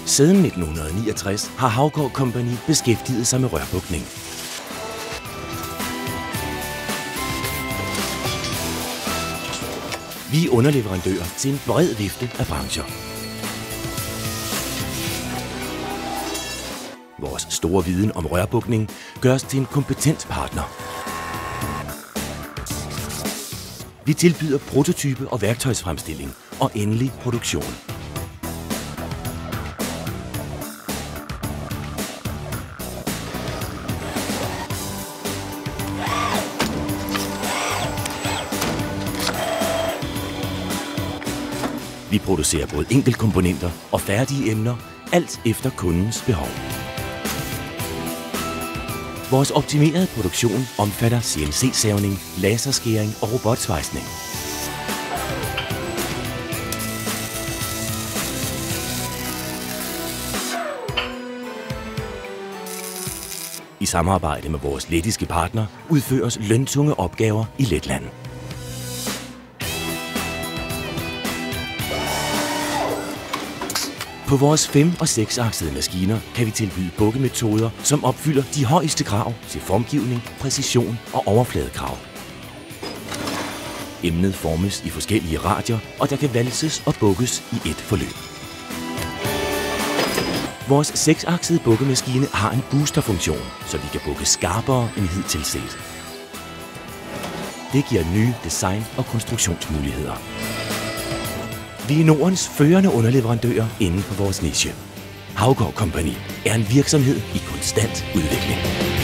Siden 1969 har Haugaard Company beskæftiget sig med rørbukning. Vi er underleverandører til en bred vifte af brancher. Vores store viden om rørbukning gør os til en kompetent partner. Vi tilbyder prototype og værktøjsfremstilling og endelig produktion. Vi producerer både enkeltkomponenter og færdige emner, alt efter kundens behov. Vores optimerede produktion omfatter CNC-savning, laserskæring og robotsvejsning. I samarbejde med vores lettiske partner udføres løntunge opgaver i Letland. På vores 5- og 6-aksede maskiner kan vi tilbyde bukkemetoder, som opfylder de højeste krav til formgivning, præcision og overfladekrav. Emnet formes i forskellige radier, og der kan valses og bukkes i et forløb. Vores 6-aksede bukkemaskine har en boosterfunktion, så vi kan bukke skarpere end hidtil set. Det giver nye design- og konstruktionsmuligheder. Vi er Nordens førende underleverandører inden for vores niche. Haugaard Company er en virksomhed i konstant udvikling.